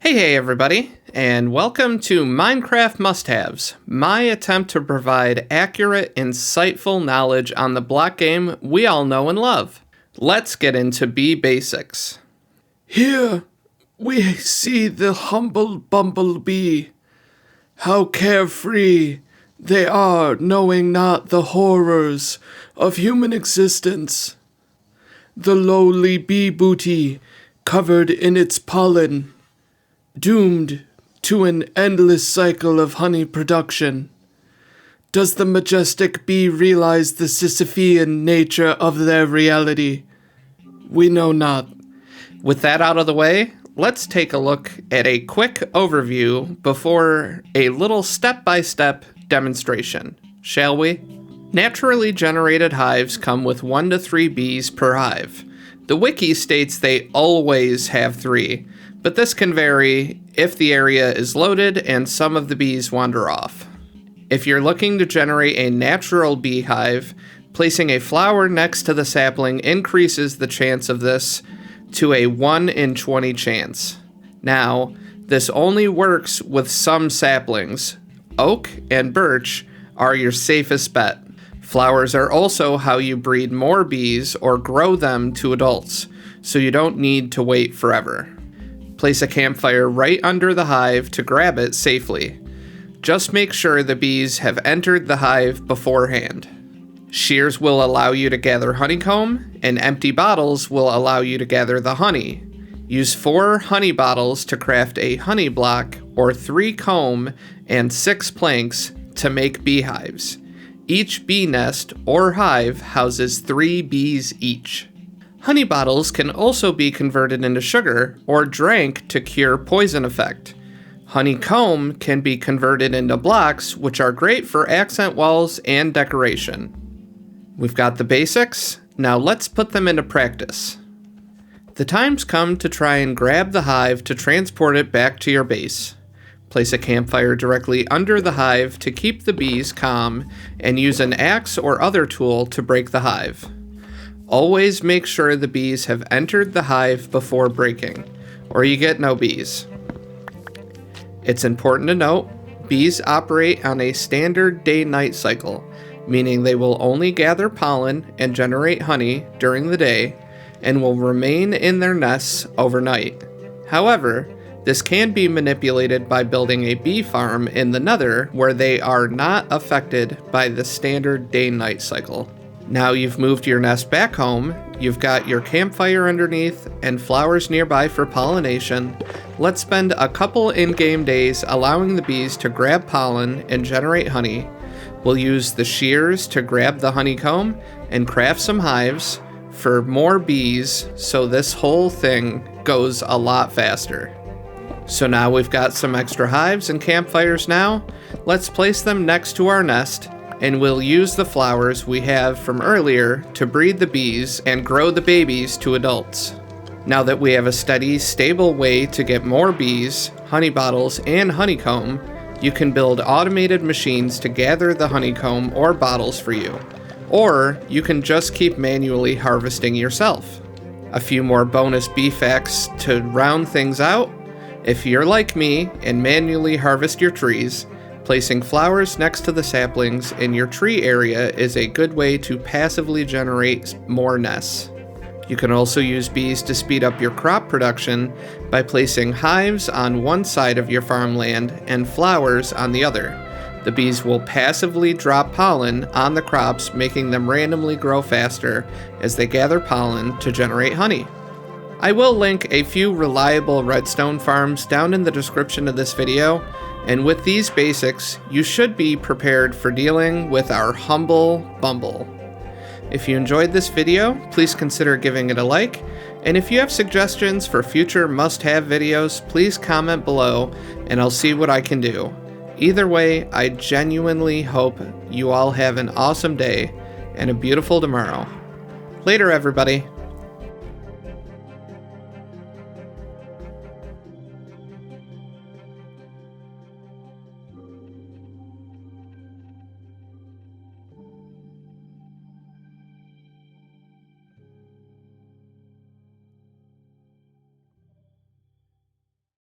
Hey everybody, and welcome to Minecraft Must-Haves, my attempt to provide accurate, insightful knowledge on the block game we all know and love. Let's get into bee basics. Here we see the humble bumblebee. How carefree they are, knowing not the horrors of human existence. The lowly bee booty, covered in its pollen, doomed to an endless cycle of honey production. Does the majestic bee realize the Sisyphean nature of their reality? We know not. With that out of the way, let's take a look at a quick overview before a little step-by-step demonstration, shall we? Naturally generated hives come with 1 to 3 bees per hive. The wiki states they always have 3, but this can vary if the area is loaded and some of the bees wander off. If you're looking to generate a natural beehive, placing a flower next to the sapling increases the chance of this to a 1 in 20 chance. Now, this only works with some saplings. Oak and birch are your safest bet. Flowers are also how you breed more bees or grow them to adults, so you don't need to wait forever. Place a campfire right under the hive to grab it safely. Just make sure the bees have entered the hive beforehand. Shears will allow you to gather honeycomb, and empty bottles will allow you to gather the honey. Use 4 honey bottles to craft a honey block, or 3 comb and 6 planks to make beehives. Each bee nest or hive houses 3 bees each. Honey bottles can also be converted into sugar or drank to cure poison effect. Honeycomb can be converted into blocks, which are great for accent walls and decoration. We've got the basics, now let's put them into practice. The time's come to try and grab the hive to transport it back to your base. Place a campfire directly under the hive to keep the bees calm, and use an axe or other tool to break the hive. Always make sure the bees have entered the hive before breaking, or you get no bees. It's important to note, bees operate on a standard day-night cycle, meaning they will only gather pollen and generate honey during the day, and will remain in their nests overnight. However, this can be manipulated by building a bee farm in the nether where they are not affected by the standard day-night cycle. Now you've moved your nest back home, you've got your campfire underneath, and flowers nearby for pollination. Let's spend a couple in-game days allowing the bees to grab pollen and generate honey. We'll use the shears to grab the honeycomb and craft some hives for more bees, so this whole thing goes a lot faster. So now we've got some extra hives and campfires now. Let's place them next to our nest, and we'll use the flowers we have from earlier to breed the bees and grow the babies to adults. Now that we have a steady, stable way to get more bees, honey bottles, and honeycomb, you can build automated machines to gather the honeycomb or bottles for you. Or you can just keep manually harvesting yourself. A few more bonus bee facts to round things out. If you're like me and manually harvest your trees, placing flowers next to the saplings in your tree area is a good way to passively generate more nests. You can also use bees to speed up your crop production by placing hives on one side of your farmland and flowers on the other. The bees will passively drop pollen on the crops, making them randomly grow faster as they gather pollen to generate honey. I will link a few reliable redstone farms down in the description of this video, and with these basics, you should be prepared for dealing with our humble bumble. If you enjoyed this video, please consider giving it a like, and if you have suggestions for future must-have videos, please comment below, and I'll see what I can do. Either way, I genuinely hope you all have an awesome day and a beautiful tomorrow. Later, everybody.